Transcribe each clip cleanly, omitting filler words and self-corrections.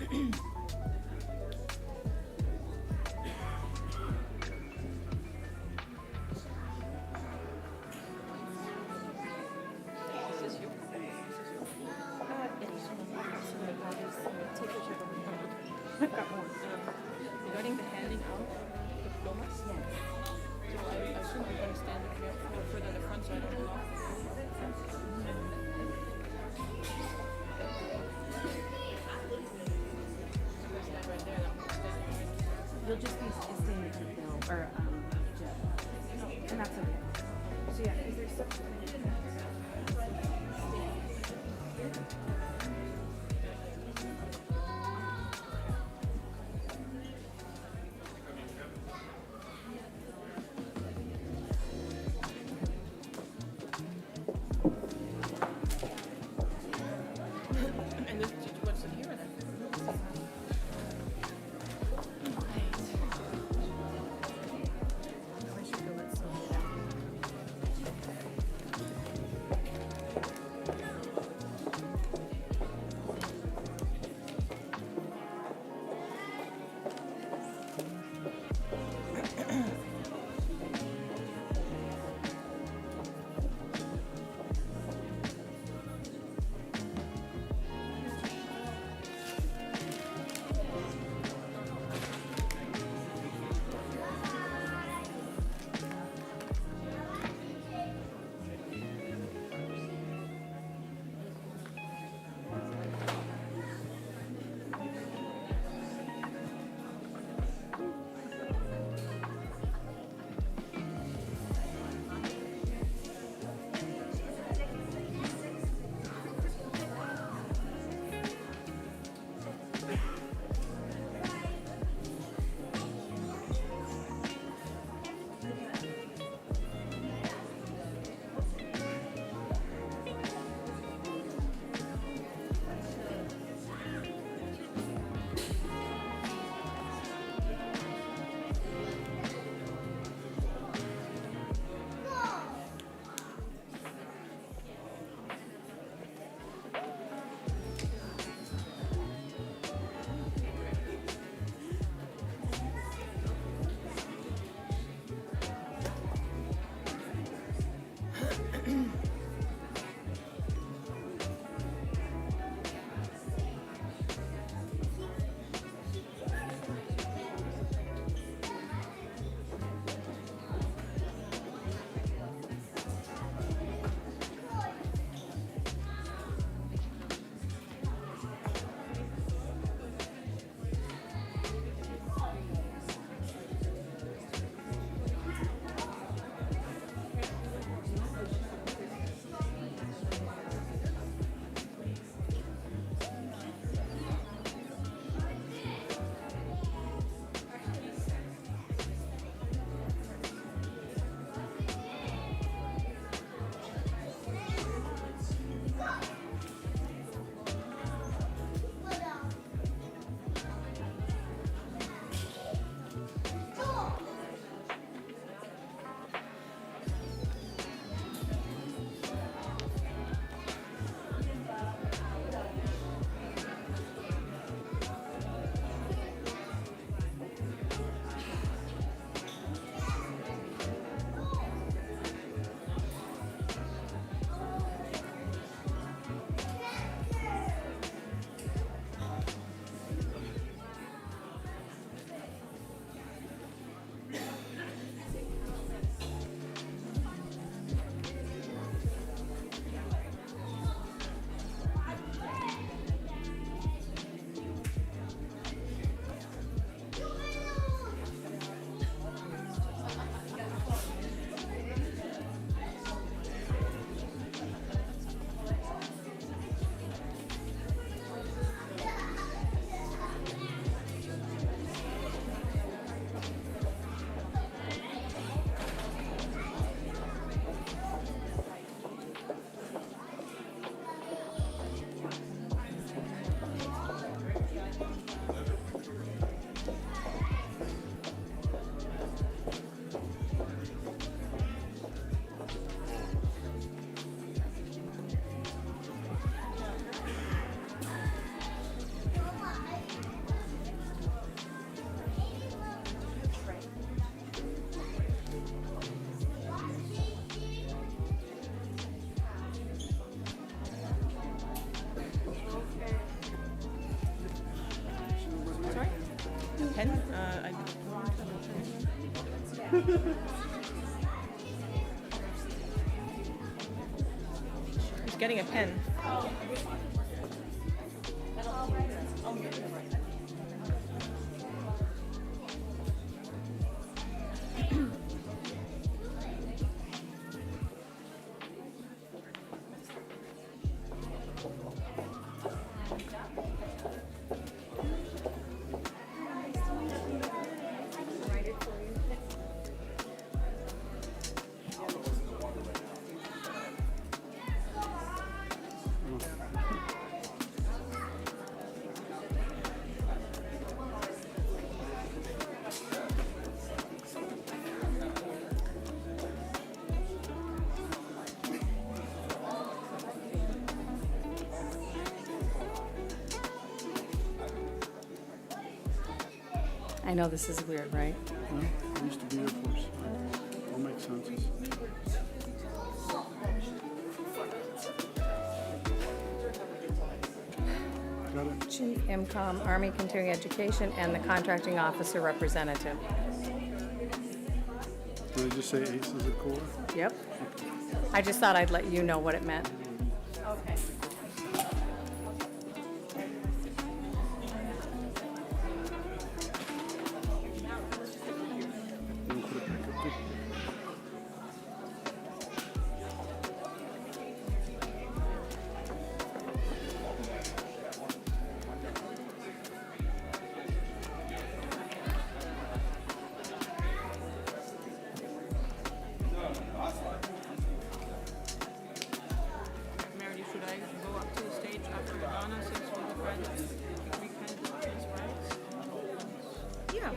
I've got more. Regarding the handing out diplomas, so I assume I'm going to stand here further at the front so I don't block. You'll just be staying at Bill or Jeff. And that's okay. So yeah, because there's such And this, what's in here then? I should go let Sylvia down. pen? He's getting a pen. I know this is weird, right? Well, it used to be Air Force. All makes sense. Got it. Chief MCOM, Army Continuing Education, and the Contracting Officer Representative. Did I just say ACE is a core? Yep. I just thought I'd let you know what it meant. Okay. We'll put it back up there. Mary, should I go up to the stage after Donna since we're graduates? We kind of do this, right? Yeah.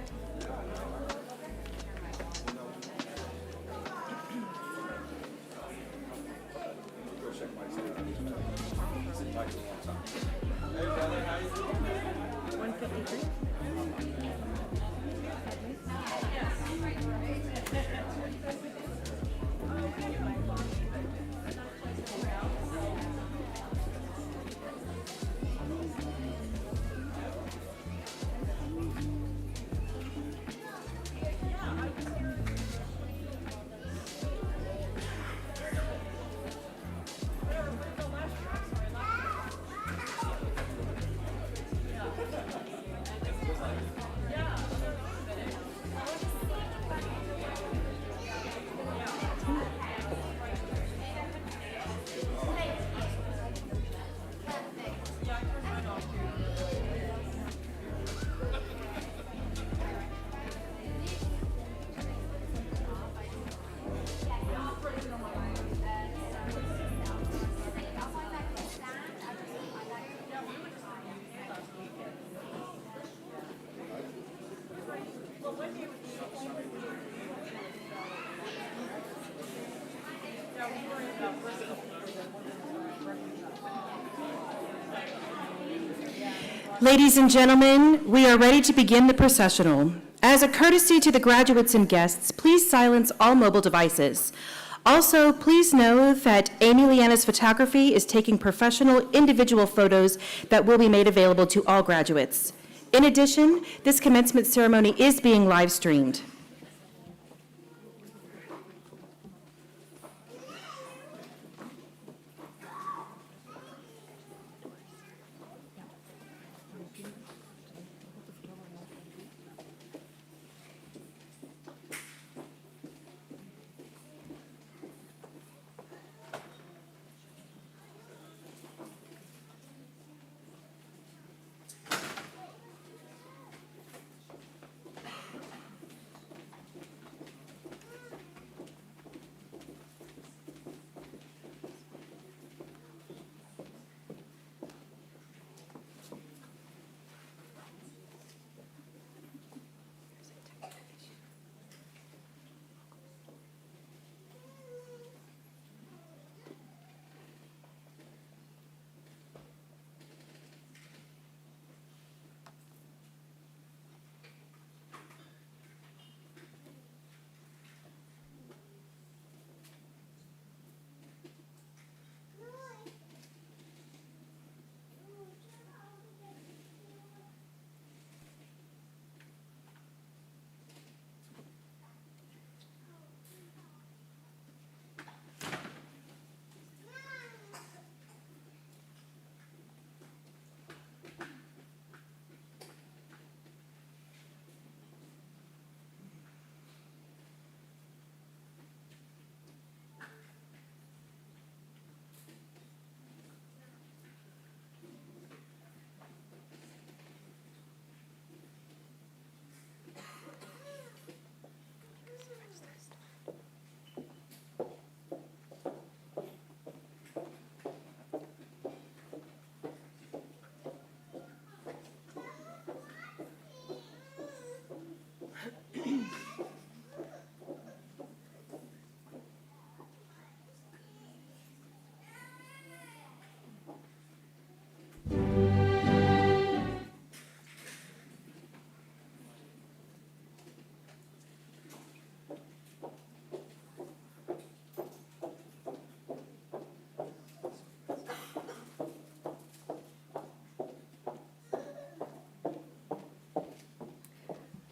Ladies and gentlemen, we are ready to begin the processional. As a courtesy to the graduates and guests, please silence all mobile devices. Also, please know that Amy Leanna's photography is taking professional individual photos that will be made available to all graduates. In addition, this commencement ceremony is being live streamed.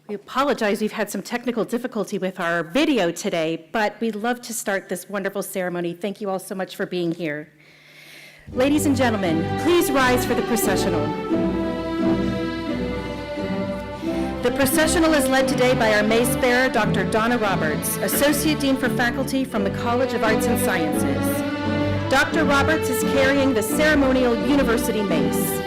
We apologize, we've had some technical difficulty with our video today, but we'd love to start this wonderful ceremony. Thank you all so much for being here. Ladies and gentlemen, please rise for the processional. The processional is led today by our mace bearer, Dr. Donna Roberts, Associate Dean for Faculty from the College of Arts and Sciences. Dr. Roberts is carrying the ceremonial university mace.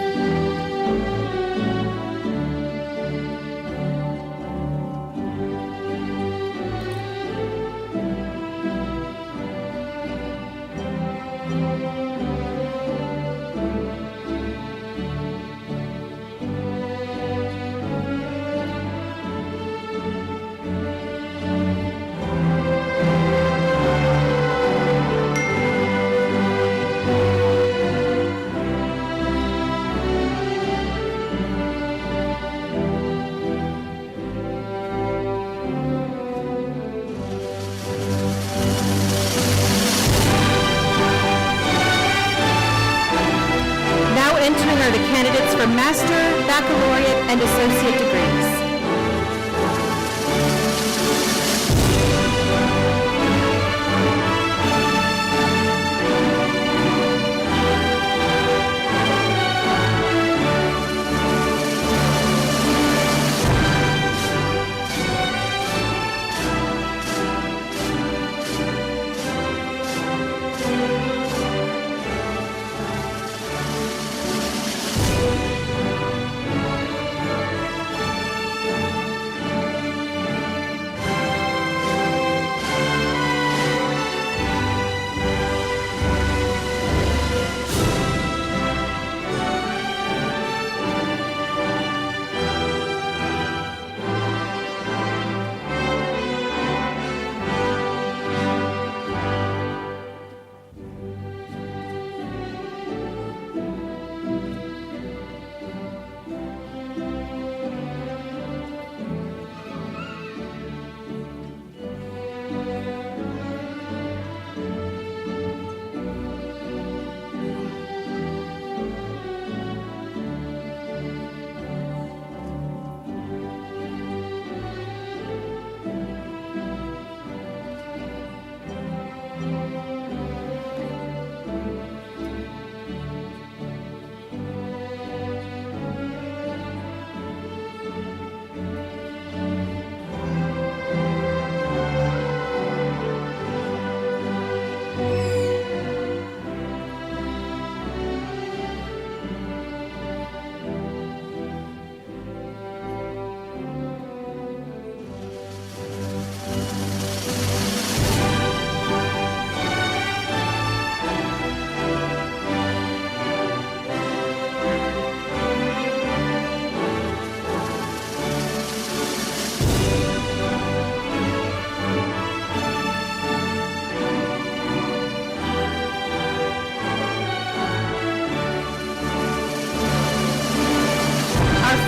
Master, baccalaureate, and associate degrees.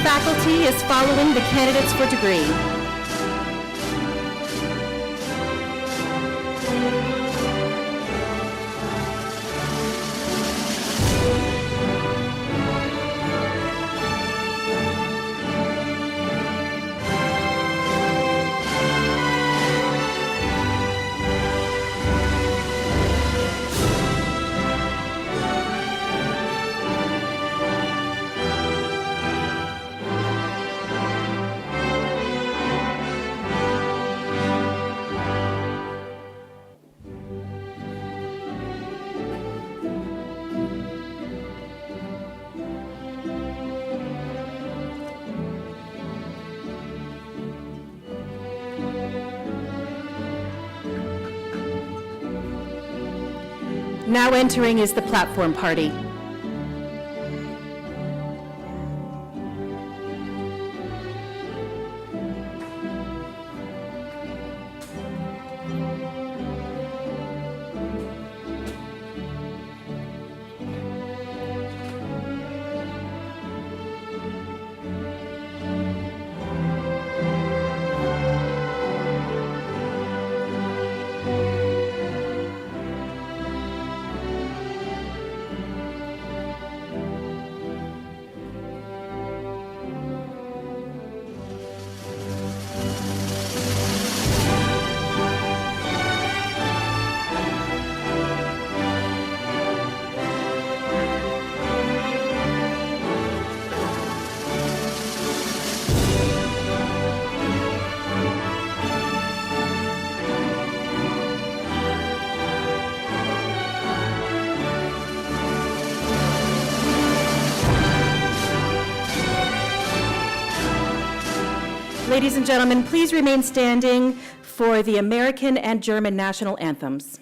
Faculty is following the candidates for degree. Now entering is the platform party. Ladies and gentlemen, please remain standing for the American and German national anthems.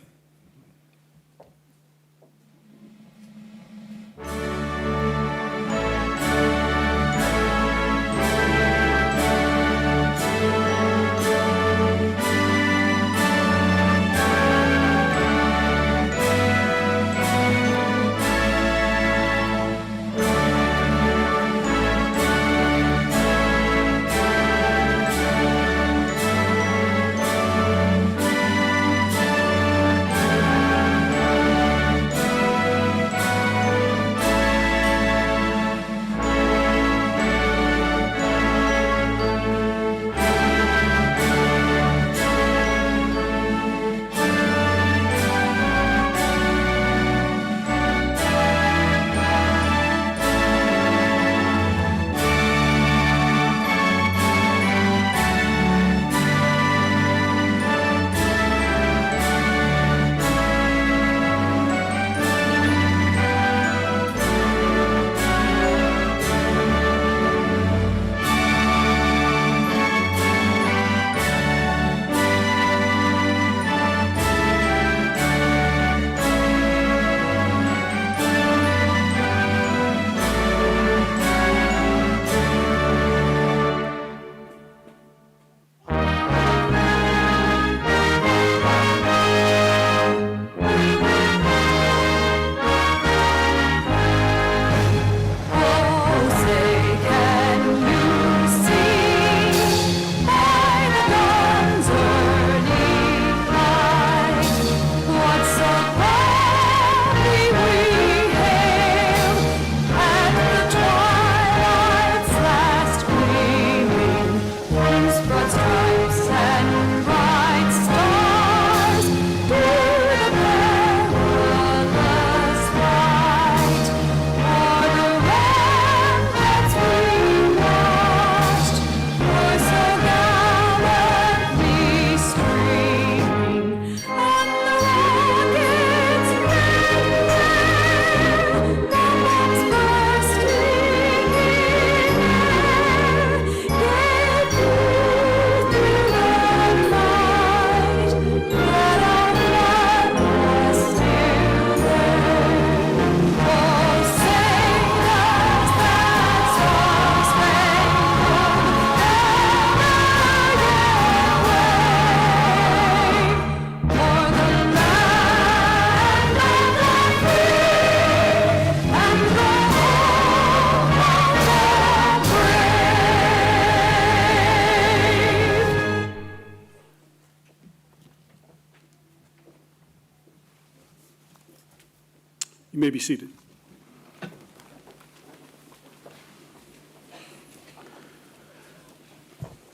You may be seated.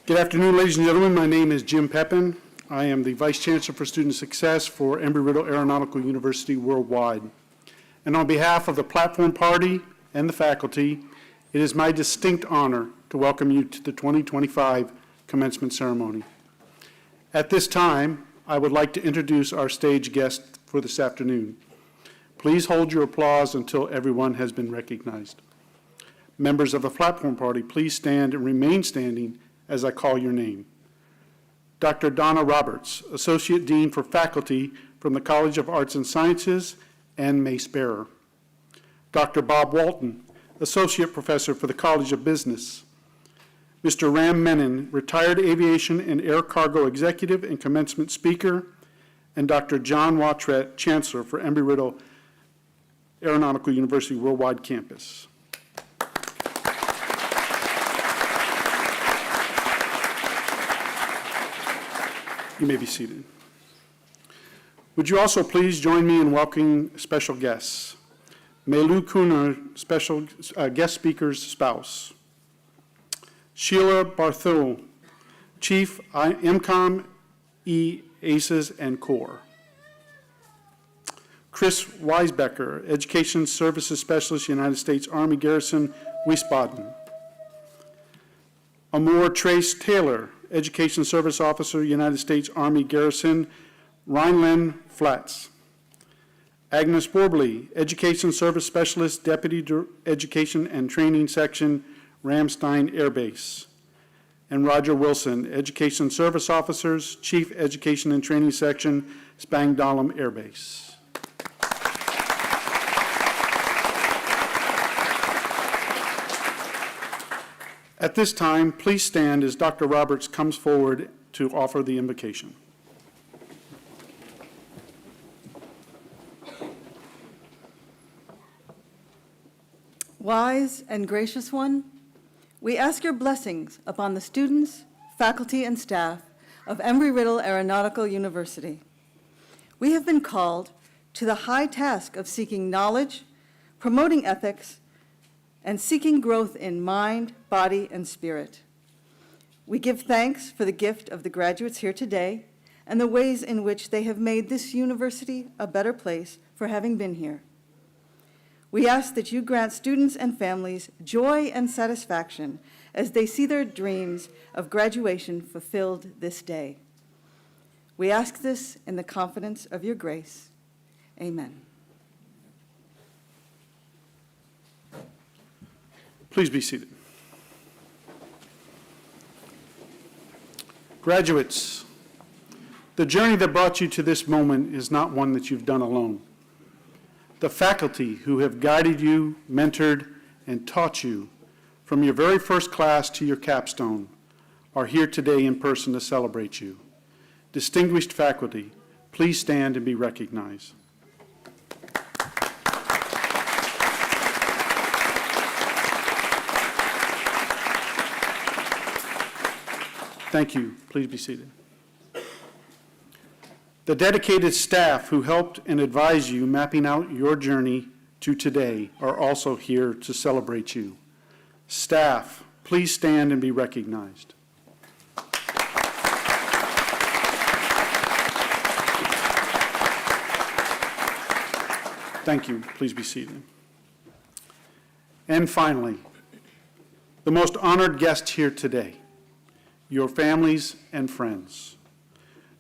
Good afternoon, ladies and gentlemen. My name is Jim Pepin. I am the Vice Chancellor for Student Success for Embry-Riddle Aeronautical University Worldwide. And on behalf of the Platform Party and the faculty, it is my distinct honor to welcome you to the 2025 commencement ceremony. At this time, I would like to introduce our stage guest for this afternoon. Please hold your applause until everyone has been recognized. Members of the Platform Party, please stand and remain standing as I call your name. Dr. Donna Roberts, Associate Dean for Faculty from the College of Arts and Sciences and Mace Bearer. Dr. Bob Walton, Associate Professor for the College of Business. Mr. Ram Menon, Retired Aviation and Air Cargo Executive and Commencement Speaker. And Dr. John Watrett, Chancellor for Embry-Riddle Aeronautical University Worldwide Campus. You may be seated. Would you also please join me in welcoming special guests? Melu Kuner, special guest speaker's spouse. Sheila Barthol, Chief MCOM ACES and Core. Chris Weisbecker, Education Services Specialist, United States Army Garrison, Wiesbaden. Amor Trace Taylor, Education Service Officer, United States Army Garrison, Rhineland-Pfalz. Agnes Borbley, Education Service Specialist, Deputy Education and Training Section, Ramstein Air Base. and Roger Wilson, Education Service Officers, Chief Education and Training Section, Spangdahlem Air Base. At this time, please stand as Dr. Roberts comes forward to offer the invocation. Wise and gracious one, we ask your blessings upon the students, faculty, and staff of Embry-Riddle Aeronautical University. We have been called to the high task of seeking knowledge, promoting ethics, and seeking growth in mind, body, and spirit. We give thanks for the gift of the graduates here today and the ways in which they have made this university a better place for having been here. We ask that you grant students and families joy and satisfaction as they see their dreams of graduation fulfilled this day. We ask this in the confidence of your grace. Amen. Please be seated. Graduates, the journey that brought you to this moment is not one that you've done alone. The faculty who have guided you, mentored, and taught you from your very first class to your capstone are here today in person to celebrate you. Distinguished faculty, please stand and be recognized. Thank you. Please be seated. The dedicated staff who helped and advised you mapping out your journey to today are also here to celebrate you. Staff, please stand and be recognized. Thank you. Please be seated. And finally, the most honored guest here today, your families and friends.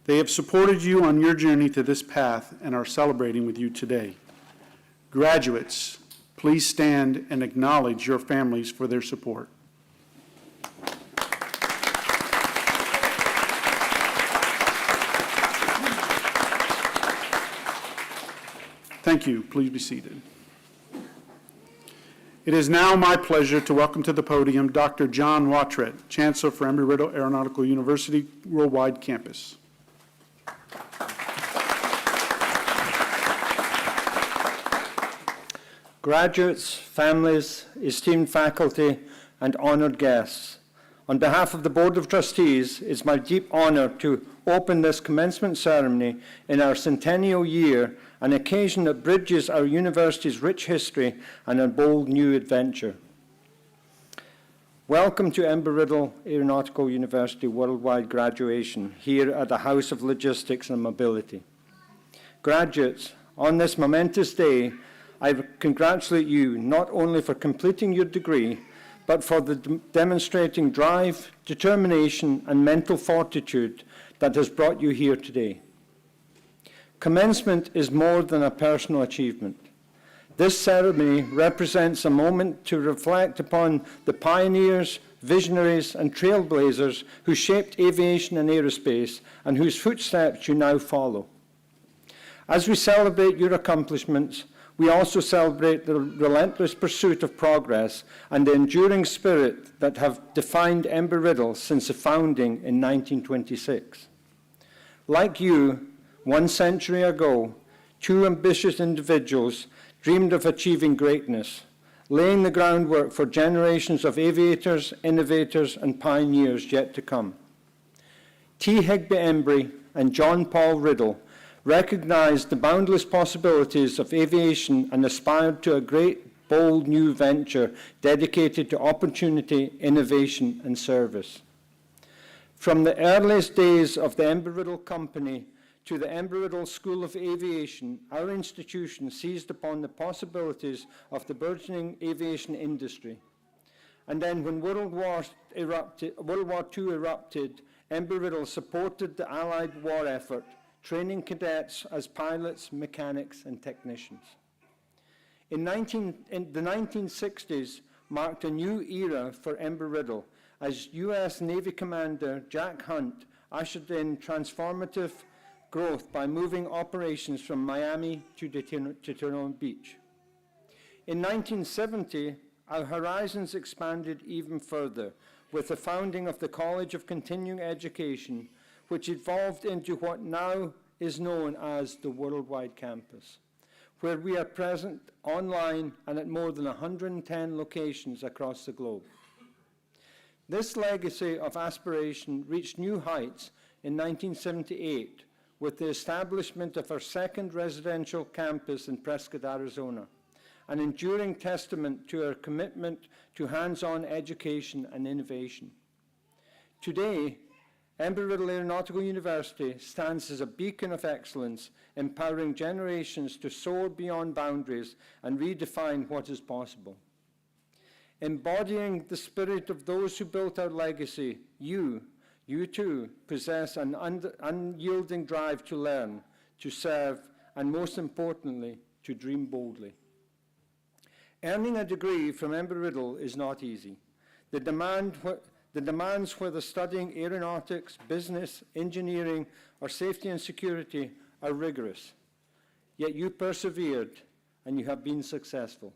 They have supported you on your journey to this path and are celebrating with you today. Graduates, please stand and acknowledge your families for their support. Thank you. Please be seated. It is now my pleasure to welcome to the podium Dr. John Wattret, Chancellor for Embry-Riddle Aeronautical University Worldwide Campus. Graduates, families, esteemed faculty, and honored guests, on behalf of the Board of Trustees, it's my deep honor to open this commencement ceremony in our centennial year, an occasion that bridges our university's rich history and a bold new adventure. Welcome to Embry-Riddle Aeronautical University Worldwide graduation here at the House of Logistics and Mobility. Graduates, on this momentous day, I congratulate you not only for completing your degree, but for the demonstrating drive, determination, and mental fortitude that has brought you here today. Commencement is more than a personal achievement. This ceremony represents a moment to reflect upon the pioneers, visionaries, and trailblazers who shaped aviation and aerospace and whose footsteps you now follow. As we celebrate your accomplishments, we also celebrate the relentless pursuit of progress and the enduring spirit that have defined Embry-Riddle since the founding in 1926. Like you, 1 century ago, 2 ambitious individuals dreamed of achieving greatness, laying the groundwork for generations of aviators, innovators, and pioneers yet to come. T. Higby Embry and John Paul Riddle recognized the boundless possibilities of aviation and aspired to a great, bold new venture dedicated to opportunity, innovation, and service. From the earliest days of the Embry-Riddle Company to the Embry-Riddle School of Aviation, our institution seized upon the possibilities of the burgeoning aviation industry. And then when World War II erupted, Embry-Riddle supported the Allied war effort, training cadets as pilots, mechanics, and technicians. In the 1960s, marked a new era for Embry-Riddle as U.S. Navy Commander Jack Hunt ushered in transformative growth by moving operations from Miami to Daytona Beach. In 1970, our horizons expanded even further with the founding of the College of Continuing Education, which evolved into what now is known as the Worldwide Campus, where we are present online and at more than 110 locations across the globe. This legacy of aspiration reached new heights in 1978 with the establishment of our second residential campus in Prescott, Arizona, an enduring testament to our commitment to hands-on education and innovation. Today, Embry-Riddle Aeronautical University stands as a beacon of excellence, empowering generations to soar beyond boundaries and redefine what is possible. Embodying the spirit of those who built our legacy, you too possess an unyielding drive to learn, to serve, and most importantly, to dream boldly. Earning a degree from Embry-Riddle is not easy. The demands, whether studying aeronautics, business, engineering, or safety and security, are rigorous. Yet you persevered, and you have been successful.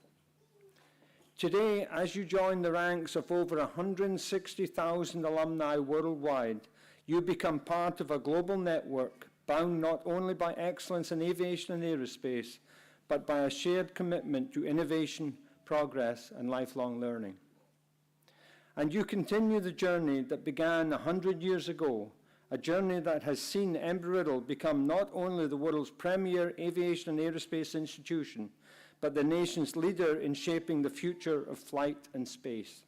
Today, as you join the ranks of over 160,000 alumni worldwide, you become part of a global network bound not only by excellence in aviation and aerospace, but by a shared commitment to innovation, progress, and lifelong learning. And you continue the journey that began 100 years ago, a journey that has seen Embry-Riddle become not only the world's premier aviation and aerospace institution, but the nation's leader in shaping the future of flight and space.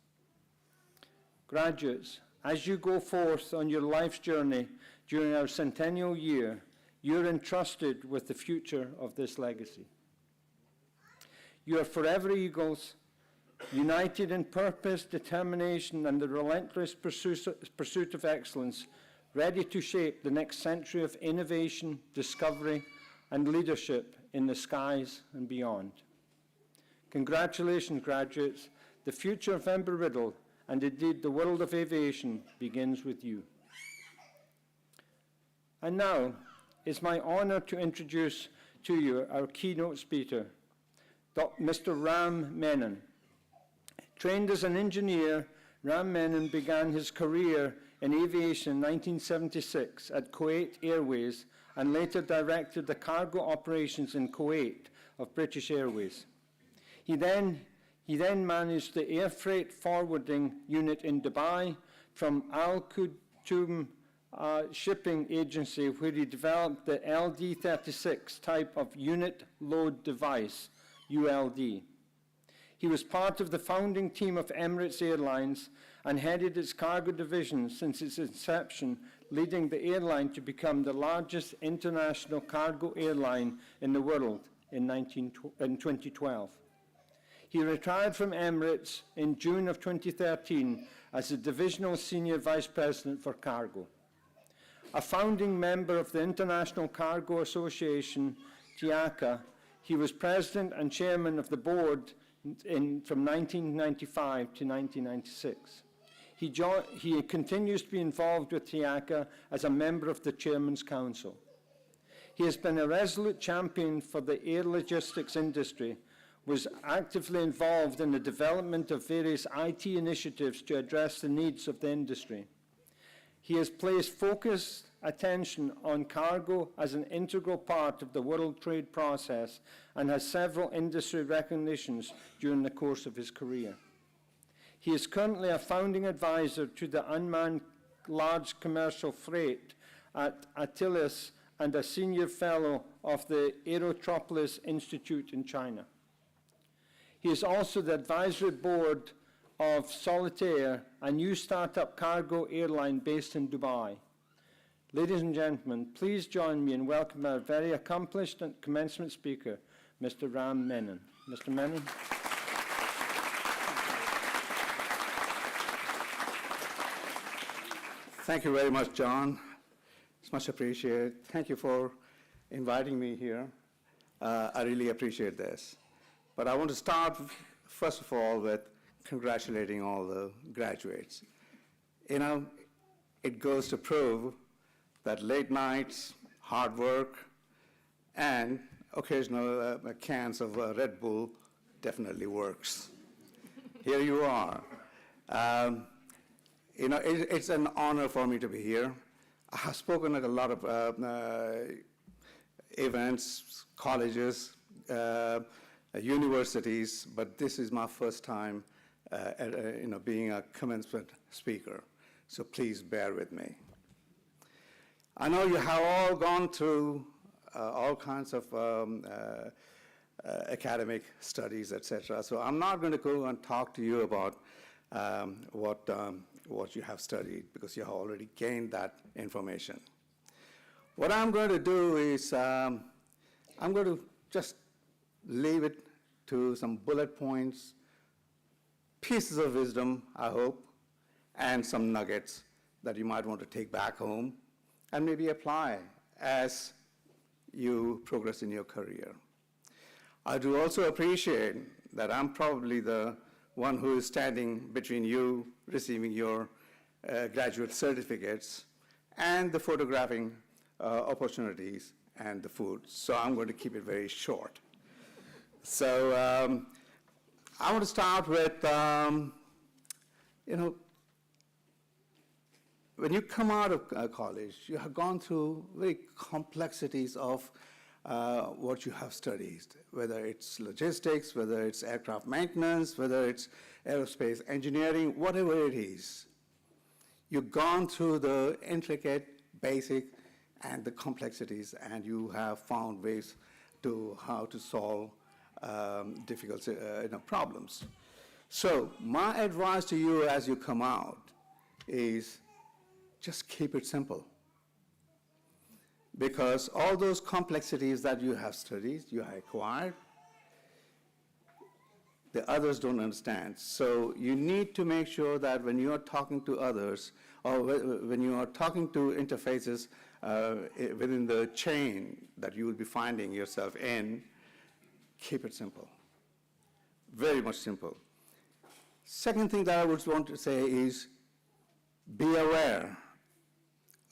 Graduates, as you go forth on your life's journey during our centennial year, you're entrusted with the future of this legacy. You are forever eagles, united in purpose, determination, and the relentless pursuit of excellence, ready to shape the next century of innovation, discovery, and leadership in the skies and beyond. Congratulations, graduates. The future of Embry-Riddle, and indeed the world of aviation, begins with you. And now, it's my honor to introduce to you our keynote speaker, Mr. Ram Menon. Trained as an engineer, Ram Menon began his career in aviation in 1976 at Kuwait Airways and later directed the cargo operations in Kuwait of British Airways. He then managed the air freight forwarding unit in Dubai from Al Khartoum shipping agency, where he developed the LD-36 type of unit load device, ULD. He was part of the founding team of Emirates Airlines and headed its cargo division since its inception, leading the airline to become the largest international cargo airline in the world in 2012. He retired from Emirates in June of 2013 as the Divisional Senior Vice President for Cargo. A founding member of the International Cargo Association, TIACA, he was President and Chairman of the Board from 1995 to 1996. He continues to be involved with TIACA as a member of the Chairman's Council. He has been a resolute champion for the air logistics industry, was actively involved in the development of various IT initiatives to address the needs of the industry. He has placed focused attention on cargo as an integral part of the world trade process and has several industry recognitions during the course of his career. He is currently a founding advisor to the unmanned large commercial freight at Attilis and a senior fellow of the Aerotropolis Institute in China. He is also the advisory board of Solitaire, a new startup cargo airline based in Dubai. Ladies and gentlemen, please join me in welcoming our very accomplished and commencement speaker, Mr. Ram Menon. Mr. Menon. Thank you very much, John. It's much appreciated. Thank you for inviting me here. I really appreciate this. But I want to start, first of all, with congratulating all the graduates. You know, it goes to prove that late nights, hard work, and occasional cans of Red Bull definitely works. Here you are. You know, it's an honor for me to be here. I have spoken at a lot of events, colleges, universities, but this is my first time being a commencement speaker. So please bear with me. I know you have all gone through all kinds of academic studies, etc. So I'm not going to go and talk to you about what you have studied, because you have already gained that information. What I'm going to do is I'm going to just leave it to some bullet points, pieces of wisdom, I hope, and some nuggets that you might want to take back home and maybe apply as you progress in your career. I do also appreciate that I'm probably the one who is standing between you receiving your graduate certificates and the photographing opportunities and the food. So I'm going to keep it very short. So I want to start with, when you come out of college, you have gone through very complexities of what you have studied, whether it's logistics, whether it's aircraft maintenance, whether it's aerospace engineering, whatever it is. You've gone through the intricate, basic, and the complexities, and you have found ways to how to solve difficult problems. So my advice to you as you come out is just keep it simple. Because all those complexities that you have studied, you have acquired, the others don't understand. So you need to make sure that when you are talking to others, or when you are talking to interfaces within the chain that you will be finding yourself in, keep it simple. Very much simple. Second thing that I would want to say is be aware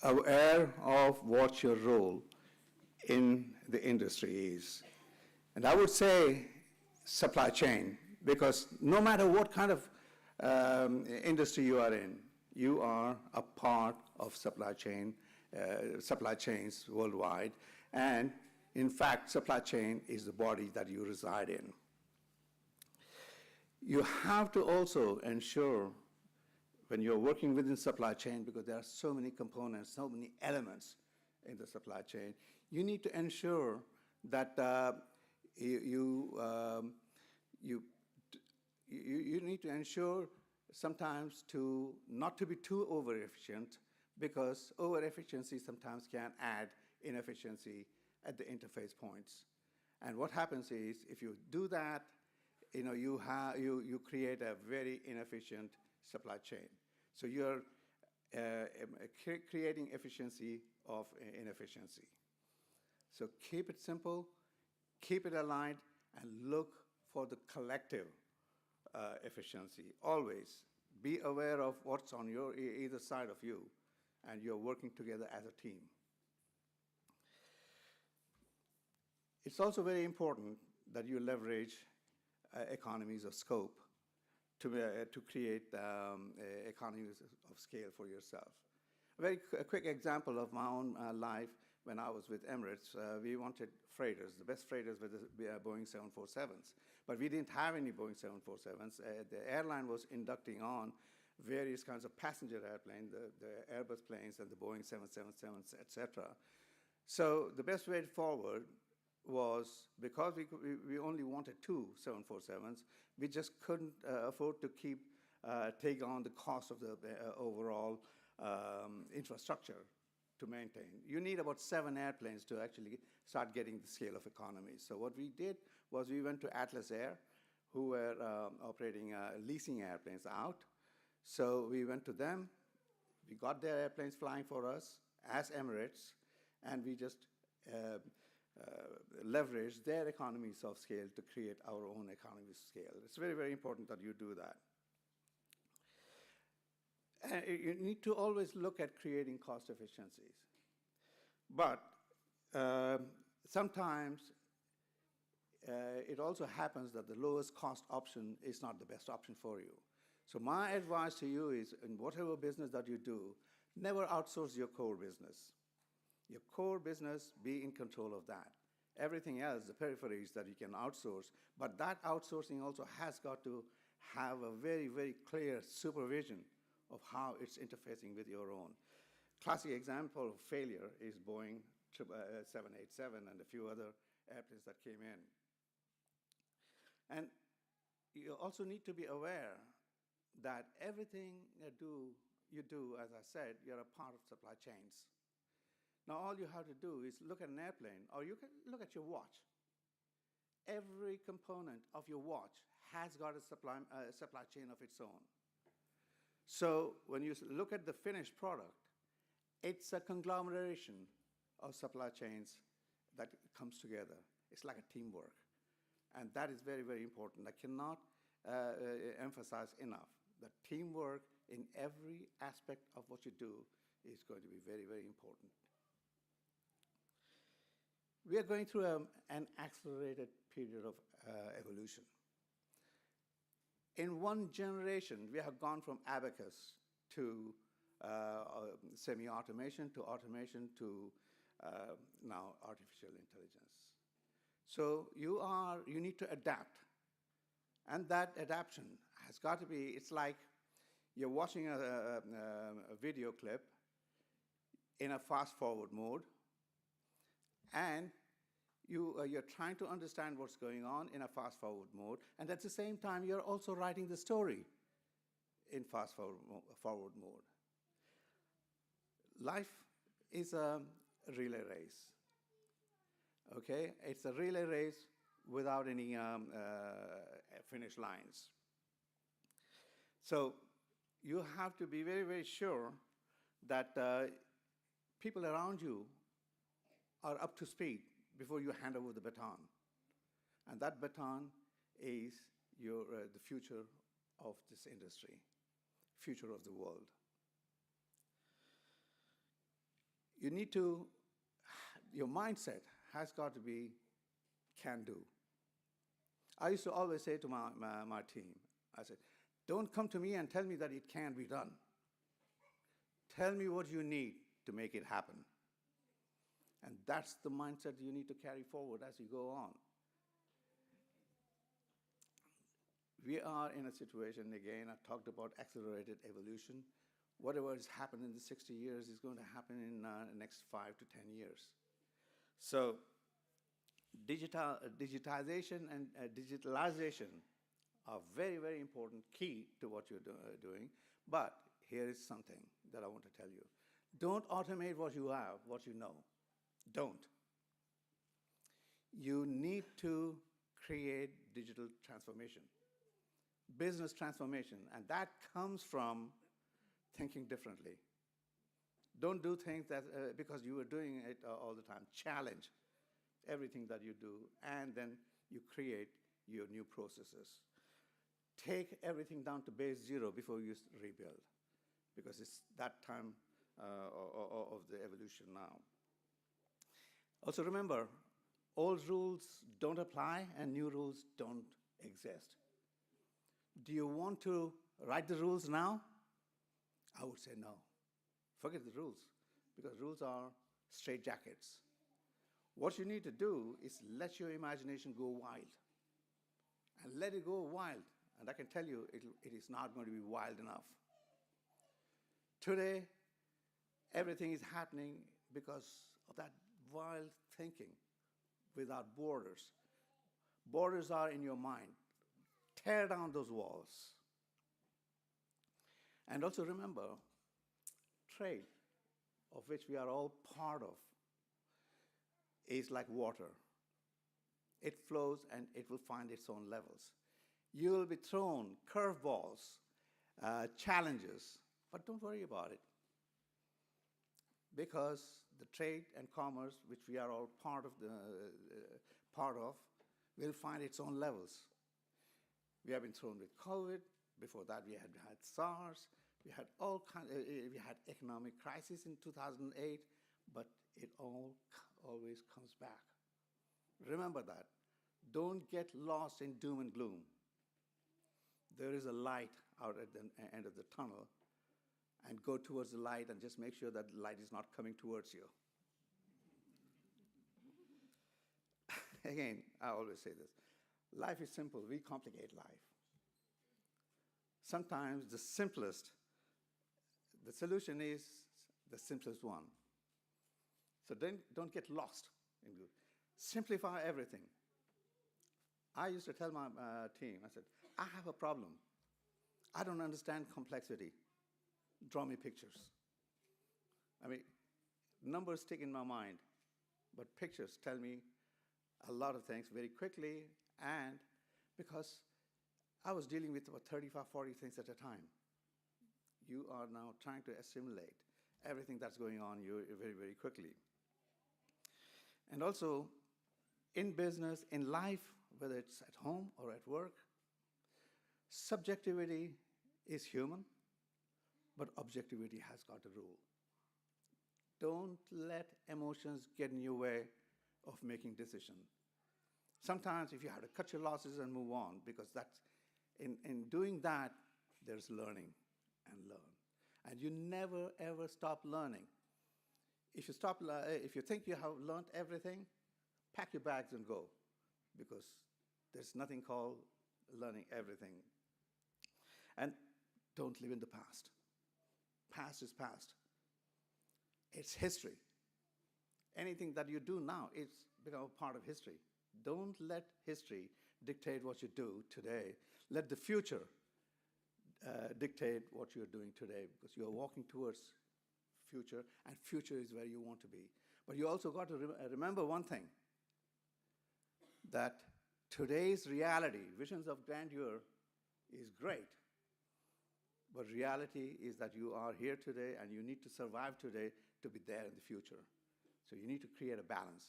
of what your role in the industry is. And I would say supply chain, because no matter what kind of industry you are in, you are a part of supply chains worldwide. And in fact, supply chain is the body that you reside in. You have to also ensure when you're working within supply chain, because there are so many components, so many elements in the supply chain, you need to ensure that you need to ensure sometimes not to be too over-efficient, because over-efficiency sometimes can add inefficiency at the interface points. And what happens is, if you do that, you create a very inefficient supply chain. So you're creating efficiency of inefficiency. So keep it simple, keep it aligned, and look for the collective efficiency. Always be aware of what's on your either side of you, and you're working together as a team. It's also very important that you leverage economies of scope to create economies of scale for yourself. A quick example of my own life, when I was with Emirates, we wanted freighters. The best freighters were the Boeing 747s. But we didn't have any Boeing 747s. The airline was inducting on various kinds of passenger airplanes, the Airbus planes and the Boeing 777s, et cetera. So the best way forward was, because we only wanted 2 747s, we just couldn't afford to take on the cost of the overall infrastructure to maintain. You need about 7 airplanes to actually start getting the scale of economy. So what we did was we went to Atlas Air, who were operating leasing airplanes out. So we went to them, we got their airplanes flying for us as Emirates, and we just leverage their economies of scale to create our own economies of scale. It's very, very important that you do that. You need to always look at creating cost efficiencies. But sometimes it also happens that the lowest cost option is not the best option for you. So my advice to you is, in whatever business that you do, never outsource your core business. Your core business, be in control of that. Everything else, the peripheries that you can outsource, but that outsourcing also has got to have a very, very clear supervision of how it's interfacing with your own. Classic example of failure is Boeing 787 and a few other airplanes that came in. And you also need to be aware that everything you do, as I said, you're a part of supply chains. Now, all you have to do is look at an airplane, or you can look at your watch. Every component of your watch has got a supply chain of its own. So when you look at the finished product, it's a conglomeration of supply chains that comes together. It's like a teamwork. And that is very, very important. I cannot emphasize enough that teamwork in every aspect of what you do is going to be very, very important. We are going through an accelerated period of evolution. In one generation, we have gone from abacus to semi-automation to automation to now artificial intelligence. So you need to adapt. And that adaptation has got to be, it's like you're watching a video clip in a fast-forward mode, and you're trying to understand what's going on in a fast-forward mode, and at the same time, you're also writing the story in fast-forward mode. Life is a relay race, okay? It's a relay race without any finish lines. So you have to be very, very sure that people around you are up to speed before you hand over the baton. And that baton is the future of this industry, future of the world. You need to, your mindset has got to be can-do. I used to always say to my team, I said, don't come to me and tell me that it can be done. Tell me what you need to make it happen. And that's the mindset you need to carry forward as you go on. We are in a situation, again, I talked about accelerated evolution. Whatever has happened in the 60 years is going to happen in the next 5 to 10 years. So digitization and digitalization are very, very important, key to what you're doing. But here is something that I want to tell you. Don't automate what you have, what you know. Don't. You need to create digital transformation, business transformation, and that comes from thinking differently. Don't do things that because you were doing it all the time. Challenge everything that you do, and then you create your new processes. Take everything down to base zero before you rebuild, because it's that time of the evolution now. Also remember, old rules don't apply and new rules don't exist. Do you want to write the rules now? I would say no. Forget the rules, because rules are straitjackets. What you need to do is let your imagination go wild. And let it go wild. And I can tell you, it is not going to be wild enough. Today, everything is happening because of that wild thinking without borders. Borders are in your mind. Tear down those walls. And also remember, trade, of which we are all part of, is like water. It flows and it will find its own levels. You will be thrown curveballs, challenges, but don't worry about it. Because the trade and commerce, which we are all part of, will find its own levels. We have been thrown with COVID. Before that, we had SARS. We had all we had economic crisis in 2008, but it always comes back. Remember that. Don't get lost in doom and gloom. There is a light out at the end of the tunnel, and go towards the light and just make sure that the light is not coming towards you. Again, I always say this. Life is simple. We complicate life. Sometimes the solution is the simplest one. So don't get lost in glue. Simplify everything. I used to tell my team, I said, I have a problem. I don't understand complexity. Draw me pictures. I mean, numbers stick in my mind, but pictures tell me a lot of things very quickly, and because I was dealing with about 35, 40 things at a time. You are now trying to assimilate everything that's going on you very, very quickly. And also, in business, in life, whether it's at home or at work, subjectivity is human, but objectivity has got a rule. Don't let emotions get in your way of making decisions. Sometimes if you have to cut your losses and move on, because that's, in doing that, there's learning and learn. And you never, ever stop learning. If you think you have learned everything, pack your bags and go, because there's nothing called learning everything. And don't live in the past. Past is past. It's history. Anything that you do now, it's become a part of history. Don't let history dictate what you do today. Let the future dictate what you're doing today, because you're walking towards future, and future is where you want to be. But you also got to remember one thing, that today's reality, visions of grandeur, is great. But reality is that you are here today, and you need to survive today to be there in the future. So you need to create a balance.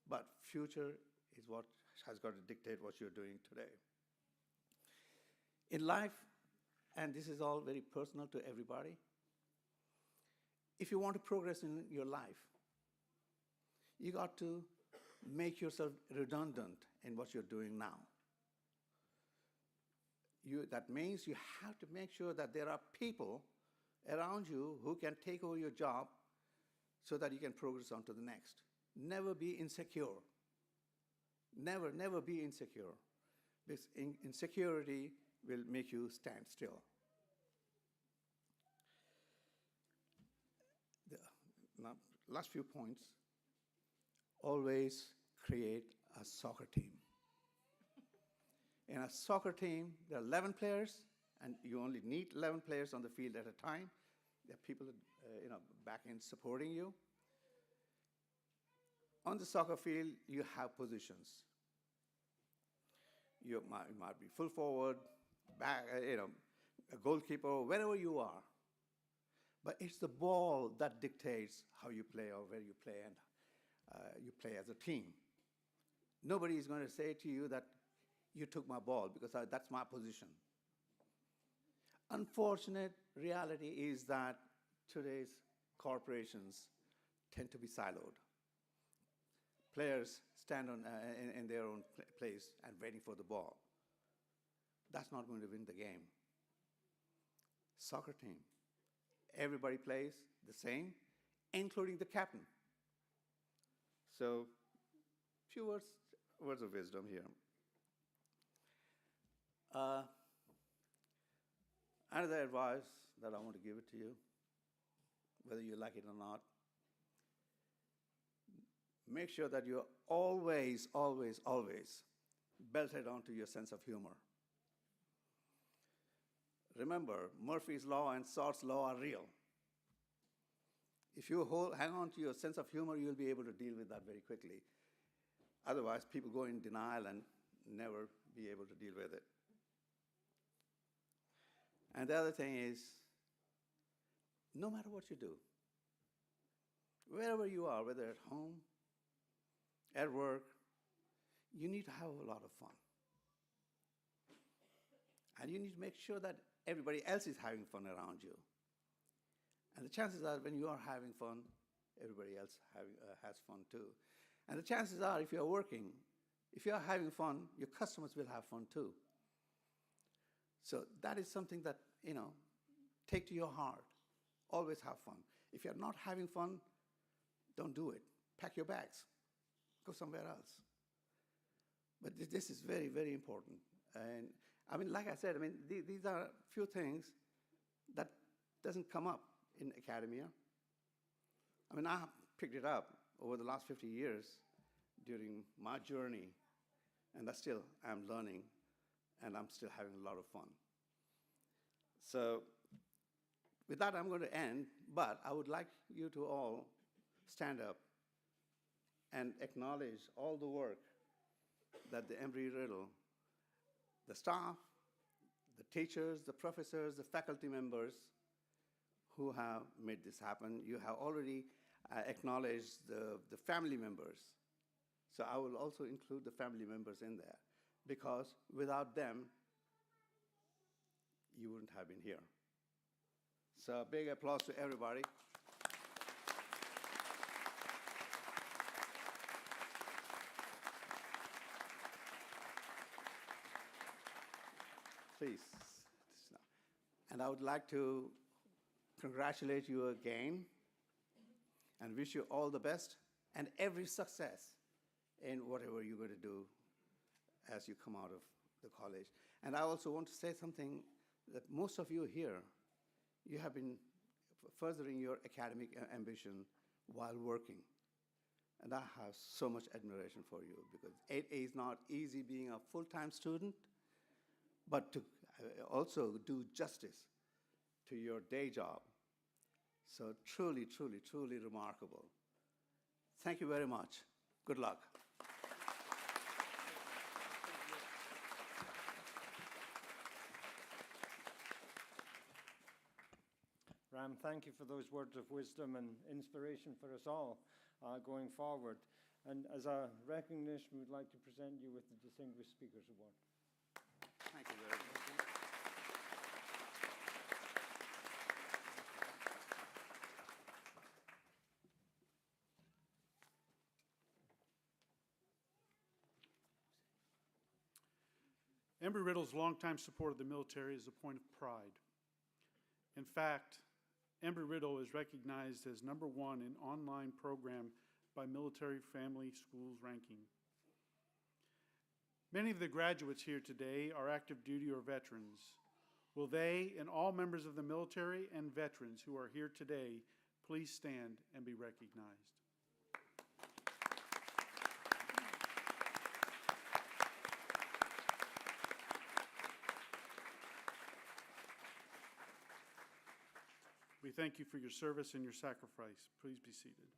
But future is what has got to dictate what you're doing today. In life, and this is all very personal to everybody, if you want to progress in your life, you got to make yourself redundant in what you're doing now. That means you have to make sure that there are people around you who can take over your job so that you can progress on to the next. Never be insecure. Never, never be insecure. Because insecurity will make you stand still. Now, last few points. Always create a soccer team. In a soccer team, there are 11 players, and you only need 11 players on the field at a time. There are people back in supporting you. On the soccer field, you have positions. You might be full forward, back, a goalkeeper, wherever you are. But it's the ball that dictates how you play or where you play, and you play as a team. Nobody is going to say to you that you took my ball, because that's my position. Unfortunate reality is that today's corporations tend to be siloed. Players stand in their own place and waiting for the ball. That's not going to win the game. Soccer team. Everybody plays the same, including the captain. So, few words of wisdom here. Another advice that I want to give it to you, whether you like it or not, make sure that you're always, always, always belted onto your sense of humor. Remember, Murphy's Law and Swart's Law are real. If you hang on to your sense of humor, you'll be able to deal with that very quickly. Otherwise, people go in denial and never be able to deal with it. And the other thing is, no matter what you do, wherever you are, whether at home, at work, you need to have a lot of fun. And you need to make sure that everybody else is having fun around you. the chances are when you are having fun, everybody else has fun too. And the chances are if you're working, if you're having fun, your customers will have fun too. So that is something that, take to your heart. Always have fun. If you're not having fun, don't do it. Pack your bags. Go somewhere else. But this is very, very important. And like I said, these are few things that doesn't come up in academia. I picked it up over the last 50 years during my journey, and I'm learning, and I'm still having a lot of fun. So with that, I'm going to end, but I would like you to all stand up and acknowledge all the work that the Embry-Riddle, the staff, the teachers, the professors, the faculty members who have made this happen. You have already acknowledged the family members. So I will also include the family members in there, because without them, you wouldn't have been here. So big applause to everybody. Please. And I would like to congratulate you again and wish you all the best and every success in whatever you're going to do as you come out of the college. And I also want to say something that most of you here, you have been furthering your academic ambition while working. And I have so much admiration for you, because it is not easy being a full-time student, but to also do justice to your day job. So truly, truly, truly remarkable. Thank you very much. Good luck. Ram, thank you for those words of wisdom and inspiration for us all going forward. And as a recognition, we would like to present you with the Distinguished Speakers Award. Thank you very much. Embry-Riddle's longtime support of the military is a point of pride. In fact, Embry-Riddle is recognized as #1 in online program by Military Family Schools ranking. Many of the graduates here today are active duty or veterans. Will they and all members of the military and veterans who are here today please stand and be recognized? We thank you for your service and your sacrifice. Please be seated.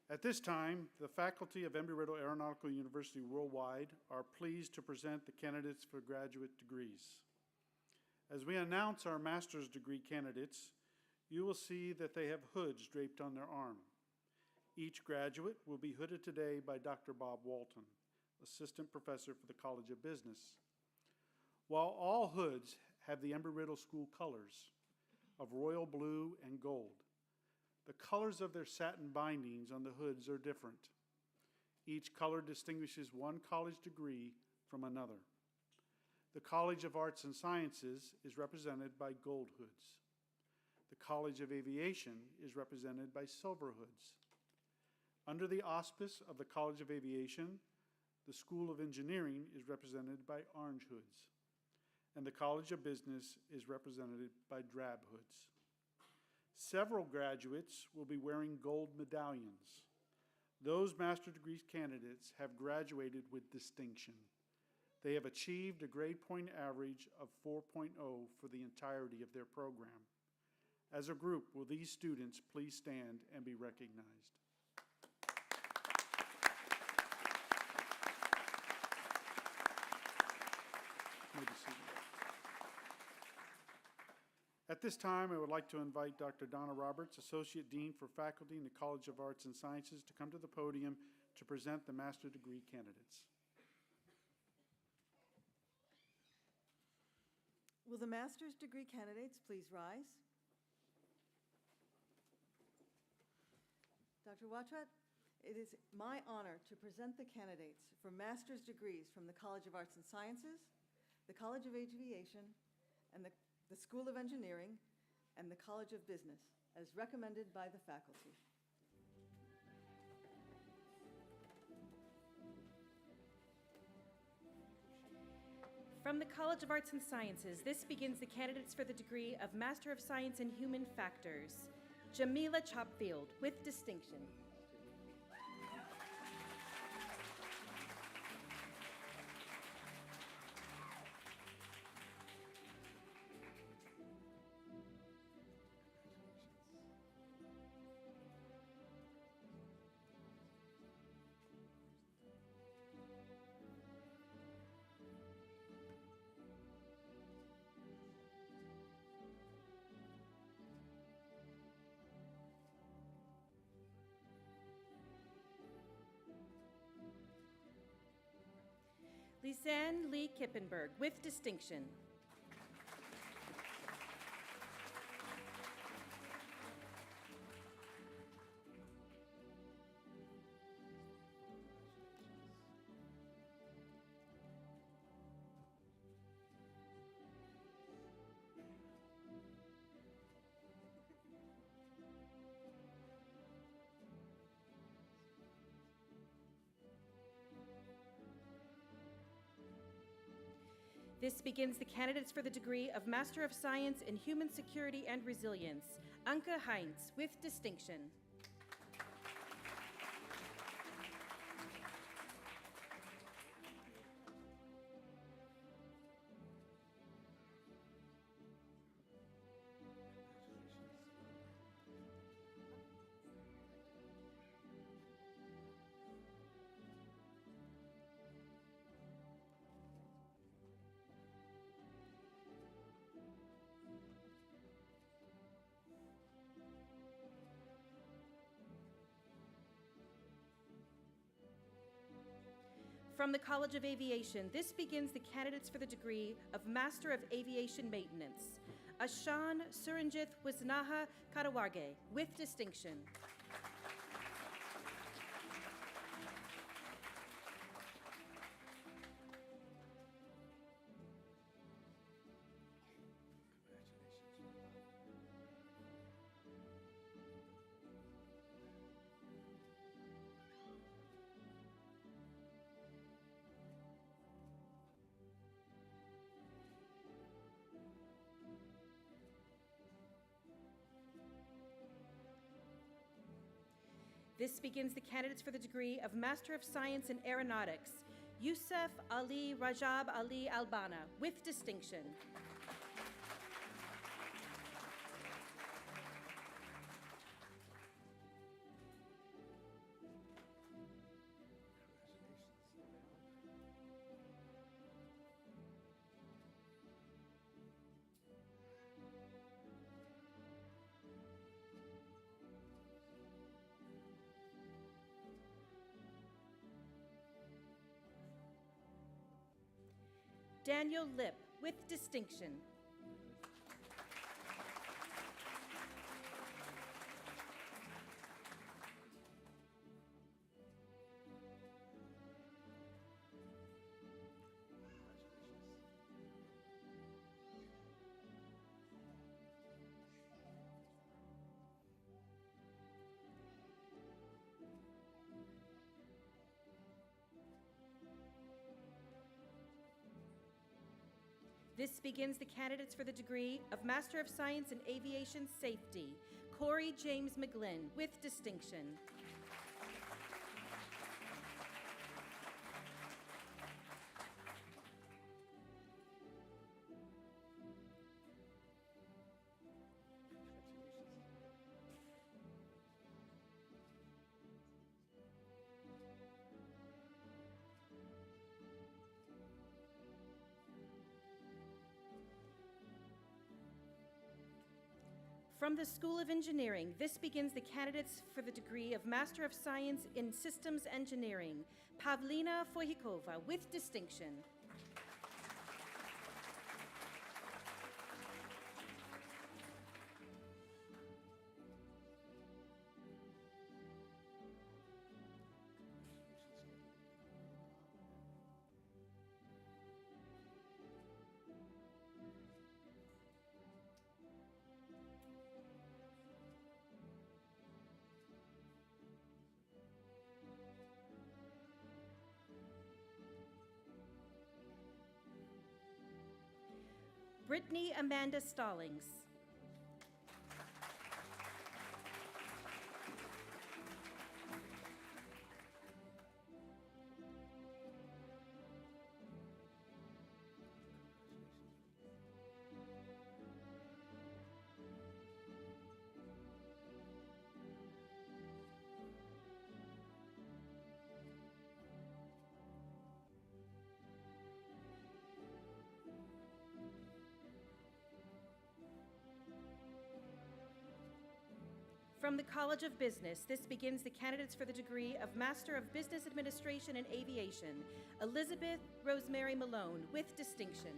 At this time, the faculty of Embry-Riddle Aeronautical University Worldwide are pleased to present the candidates for graduate degrees. As we announce our master's degree candidates, you will see that they have hoods draped on their arm. Each graduate will be hooded today by Dr. Bob Walton, Assistant Professor for the College of Business. While all hoods have the Embry-Riddle School colors of royal blue and gold, the colors of their satin bindings on the hoods are different. Each color distinguishes one college degree from another. The College of Arts and Sciences is represented by gold hoods. The College of Aviation is represented by silver hoods. Under the auspice of the College of Aviation, the School of Engineering is represented by orange hoods, and the College of Business is represented by drab hoods. Several graduates will be wearing gold medallions. Those master's degree candidates have graduated with distinction. They have achieved a grade point average of 4.0 for the entirety of their program. As a group, will these students please stand and be recognized? You may be seated. At this time, I would like to invite Dr. Donna Roberts, Associate Dean for Faculty in the College of Arts and Sciences, to come to the podium to present the master's degree candidates. Will the master's degree candidates please rise? Dr. Watrat, it is my honor to present the candidates for master's degrees from the College of Arts and Sciences, the College of Aviation, and the School of Engineering, and the College of Business, as recommended by the faculty. From the College of Arts and Sciences, this begins the candidates for the degree of Master of Science in Human Factors. Jamila Chopfield, with distinction. Lisanne Lee Kippenberg, with distinction. This begins the candidates for the degree of Master of Science in Human Security and Resilience. Anke Heinz, with distinction. From the College of Aviation, this begins the candidates for the degree of Master of Aviation Maintenance. Ashan Suranjit Wisnaha Karawarge, with distinction. This begins the candidates for the degree of Master of Science in Aeronautics. Yusuf Ali Rajab Ali Albana, with distinction. Daniel Lip, with distinction. This begins the candidates for the degree of Master of Science in Aviation Safety. Corey James McGlynn, with distinction. From the School of Engineering, this begins the candidates for the degree of Master of Science in Systems Engineering. Pavlina Fohikova, with distinction. Brittany Amanda Stallings. From the College of Business, this begins the candidates for the degree of Master of Business Administration and Aviation, Elizabeth Rosemary Malone, with distinction.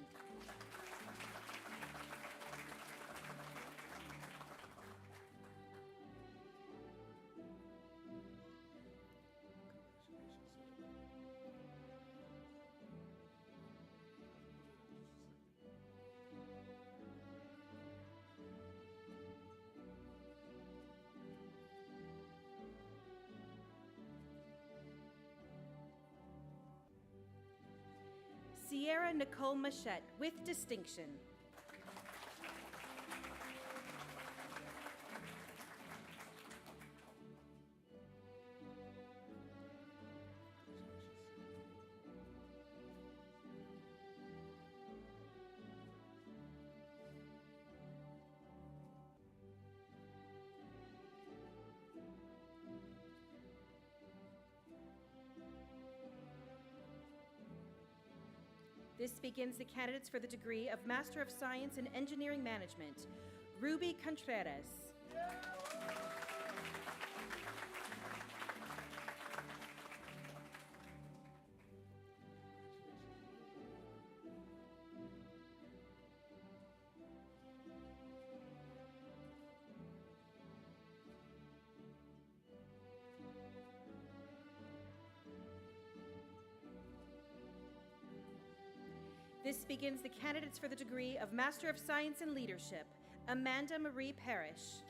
Sierra Nicole Machette, with distinction. This begins the candidates for the degree of Master of Science in Engineering Management, Ruby Contreras. This begins the candidates for the degree of Master of Science in Leadership, Amanda Marie Parrish.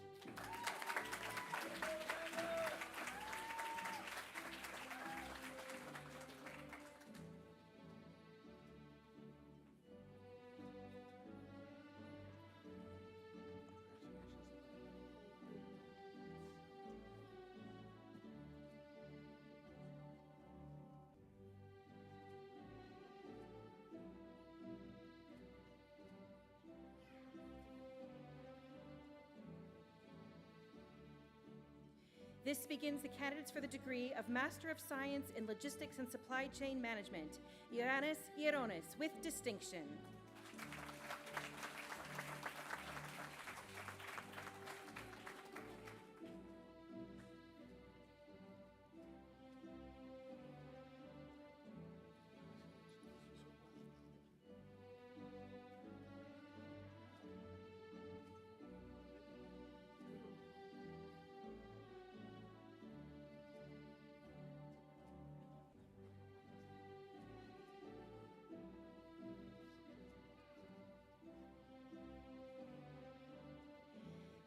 This begins the candidates for the degree of Master of Science in Logistics and Supply Chain Management, Iranis Hieronis, with distinction.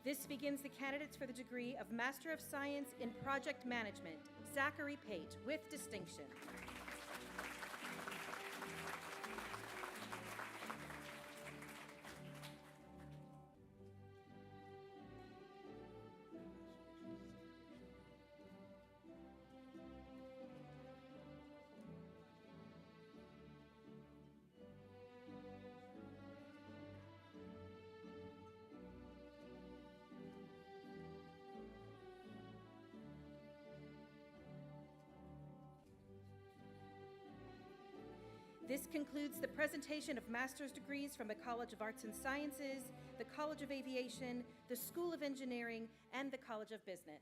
This begins the candidates for the degree of Master of Science in Project Management, Zachary Pate, with distinction. This concludes the presentation of master's degrees from the College of Arts and Sciences, the College of Aviation, the School of Engineering, and the College of Business.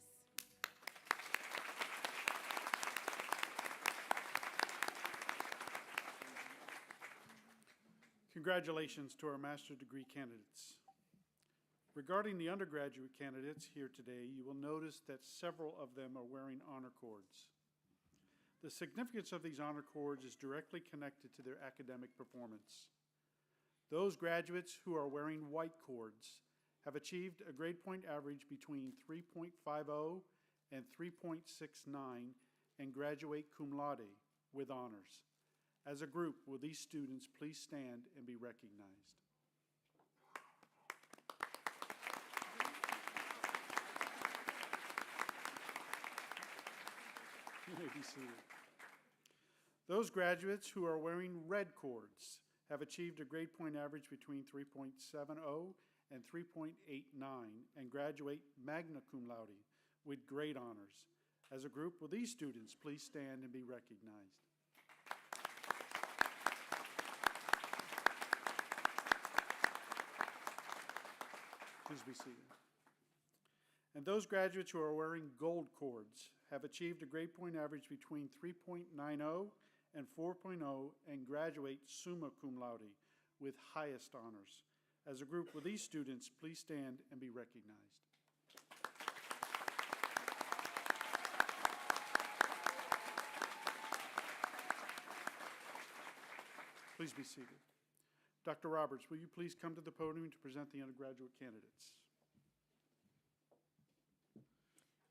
Congratulations to our master's degree candidates. Regarding the undergraduate candidates here today, you will notice that several of them are wearing honor cords. The significance of these honor cords is directly connected to their academic performance. Those graduates who are wearing white cords have achieved a grade point average between 3.50 and 3.69 and graduate cum laude with honors. As a group, will these students please stand and be recognized? be seated. Those graduates who are wearing red cords have achieved a grade point average between 3.70 and 3.89 and graduate magna cum laude with great honors. As a group, will these students please stand and be recognized? Please be seated. And those graduates who are wearing gold cords have achieved a grade point average between 3.90 and 4.0 and graduate summa cum laude with highest honors. As a group, will these students please stand and be recognized? Please be seated. Dr. Roberts, will you please come to the podium to present the undergraduate candidates?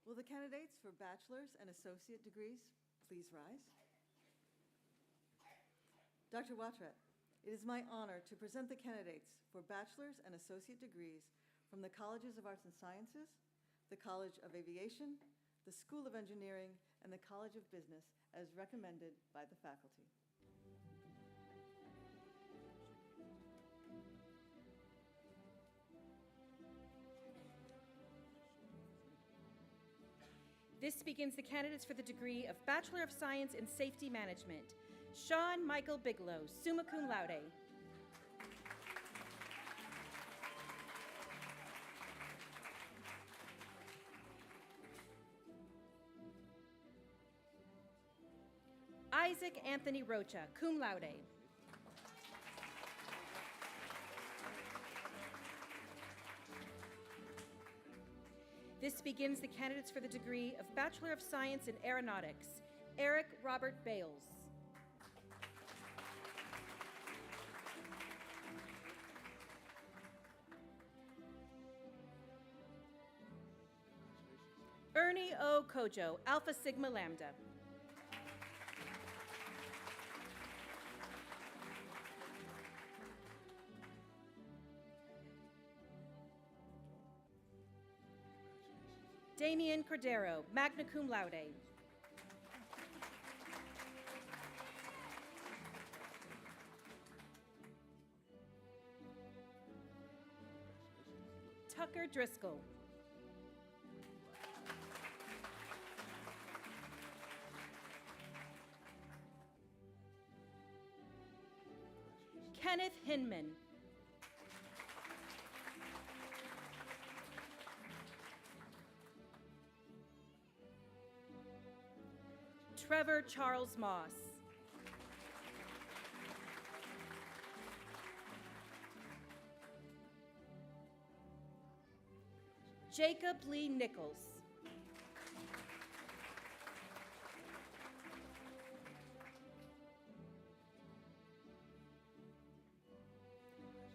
Will the candidates for bachelor's and associate degrees please rise? Dr. Wattret, it is my honor to present the candidates for bachelor's and associate degrees from the Colleges of Arts and Sciences, the College of Aviation, the School of Engineering, and the College of Business as recommended by the faculty. This begins the candidates for the degree of Bachelor of Science in Safety Management. Sean Michael Bigelow, summa cum laude. Isaac Anthony Rocha, cum laude. This begins the candidates for the degree of Bachelor of Science in Aeronautics. Eric Robert Bales. Ernie O. Kojo, Alpha Sigma Lambda. Damian Cordero, magna cum laude. Tucker Driscoll. Kenneth Hinman. Trevor Charles Moss. Jacob Lee Nichols.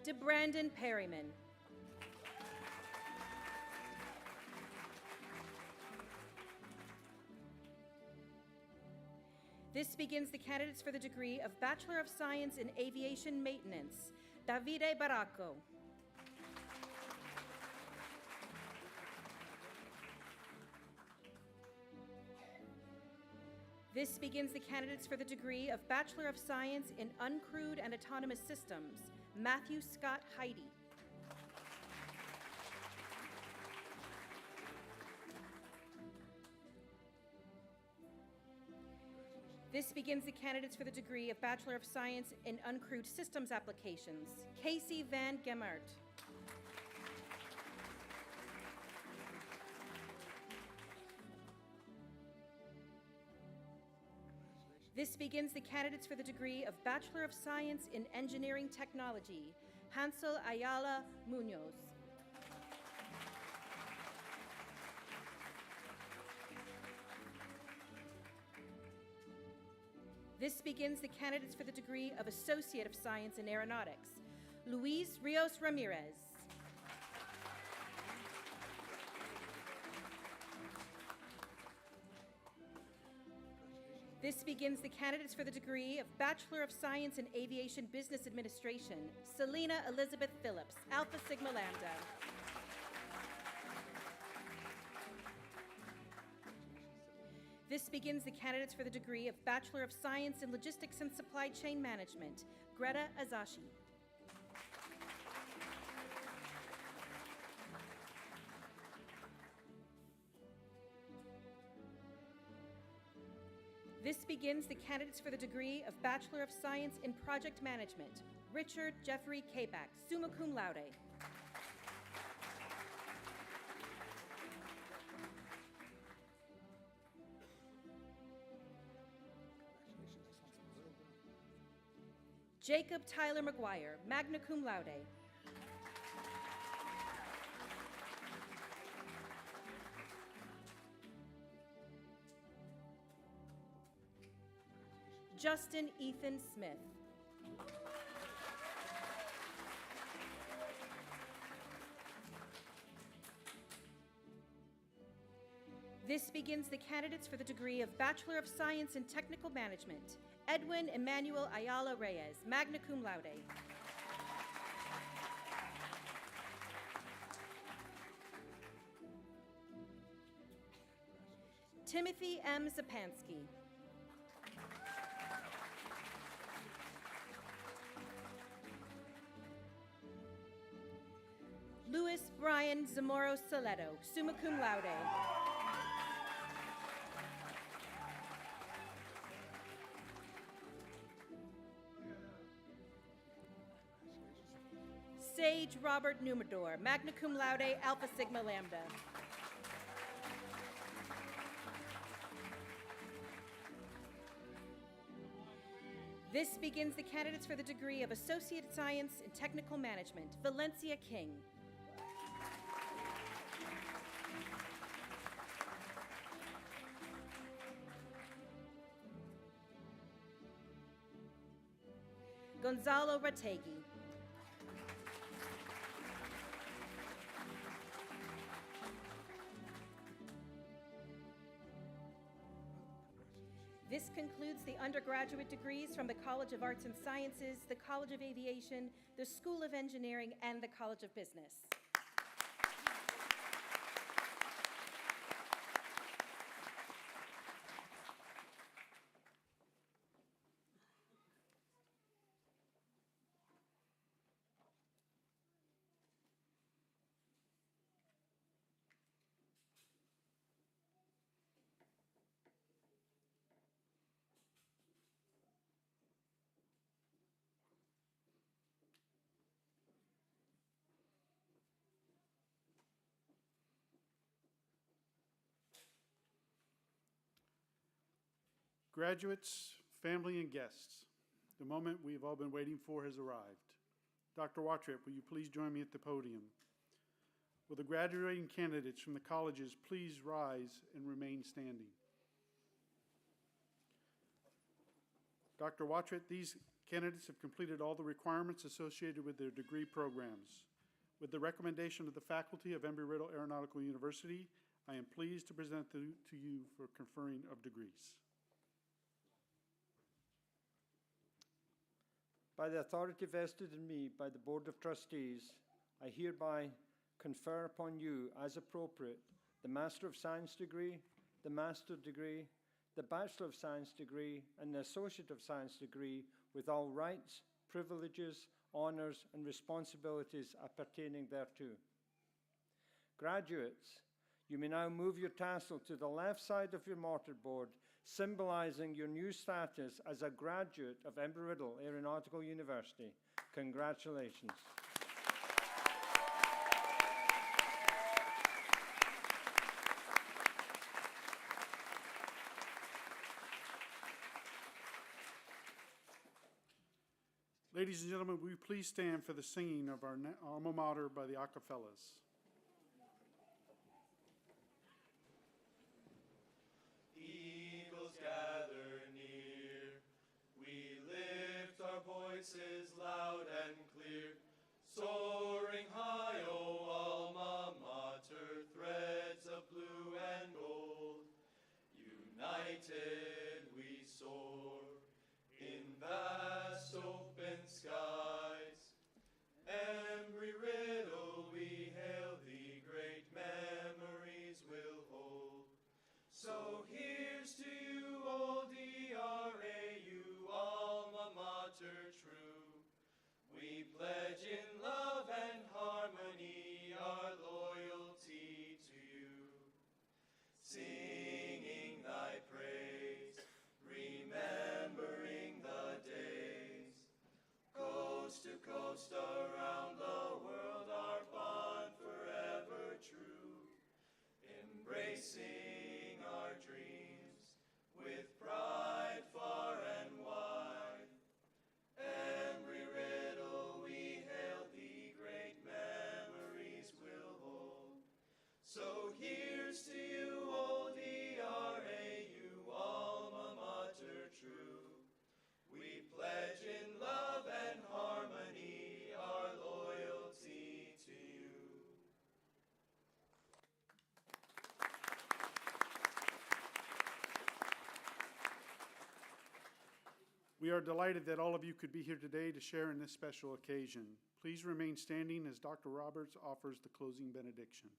DeBrandon Perryman. This begins the candidates for the degree of Bachelor of Science in Aviation Maintenance. Davide Baracco. This begins the candidates for the degree of Bachelor of Science in Uncrewed and Autonomous Systems. Matthew Scott Heidi. This begins the candidates for the degree of Bachelor of Science in Uncrewed Systems Applications. Casey Van Gemert. This begins the candidates for the degree of Bachelor of Science in Engineering Technology. Hansel Ayala Munoz. This begins the candidates for the degree of Associate of Science in Aeronautics. Luis Rios Ramirez. This begins the candidates for the degree of Bachelor of Science in Aviation Business Administration. Selena Elizabeth Phillips, Alpha Sigma Lambda. This begins the candidates for the degree of Bachelor of Science in Logistics and Supply Chain Management, Greta Azashi. This begins the candidates for the degree of Bachelor of Science in Project Management, Richard Jeffrey Kabak, summa cum laude. Jacob Tyler McGuire, magna cum laude. Justin Ethan Smith. This begins the candidates for the degree of Bachelor of Science in Technical Management, Edwin Emmanuel Ayala Reyes, magna cum laude. Timothy M. Zapansky. Louis Brian Zamoro Soleto, summa cum laude. Sage Robert Numador, magna cum laude, Alpha Sigma Lambda. This begins the candidates for the degree of Associate Science in Technical Management, Valencia King. Gonzalo Rategi. This concludes the undergraduate degrees from the College of Arts and Sciences, the College of Aviation, the School of Engineering, and the College of Business. Graduates, family, and guests, the moment we've all been waiting for has arrived. Dr. Wattrip, will you please join me at the podium? Will the graduating candidates from the colleges please rise and remain standing? Dr. Wattrip, these candidates have completed all the requirements associated with their degree programs. With the recommendation of the faculty of Embry-Riddle Aeronautical University, I am pleased to present to you for conferring of degrees. By the authority vested in me by the Board of Trustees, I hereby confer upon you, as appropriate, the Master of Science degree, the Master degree, the Bachelor of Science degree, and the Associate of Science degree, with all rights, privileges, honours, and responsibilities appertaining thereto. Graduates, you may now move your tassel to the left side of your mortarboard, symbolising your new status as a graduate of Embry-Riddle Aeronautical University. Congratulations. Ladies and gentlemen, will you please stand for the singing of our alma mater by the acapellas? Eagles gather near, we lift our voices loud and clear, soaring high, O alma mater, threads of blue and gold. United we soar in vast open skies. Embry-Riddle we hail thee, great memories will hold. So here's to We are delighted that all of you could be here today to share in this special occasion. Please remain standing as Dr. Roberts offers the closing benediction.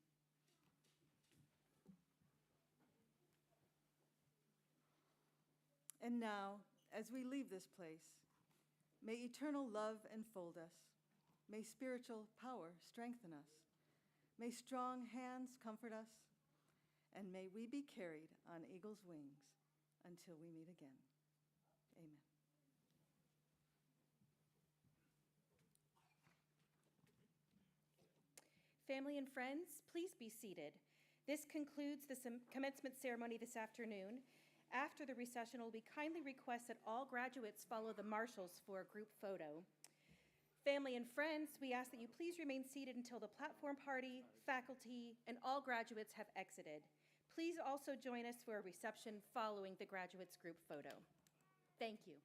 And now, as we leave this place, may eternal love enfold us. May spiritual power strengthen us. May strong hands comfort us. And may we be carried on eagle's wings until we meet again. Amen. Family and friends, please be seated. This concludes the commencement ceremony this afternoon. After the recessional, we kindly request that all graduates follow the marshals for a group photo. Family and friends, we ask that you please remain seated until the platform party, faculty, and all graduates have exited. Please also join us for a reception following the graduates group photo. Thank you.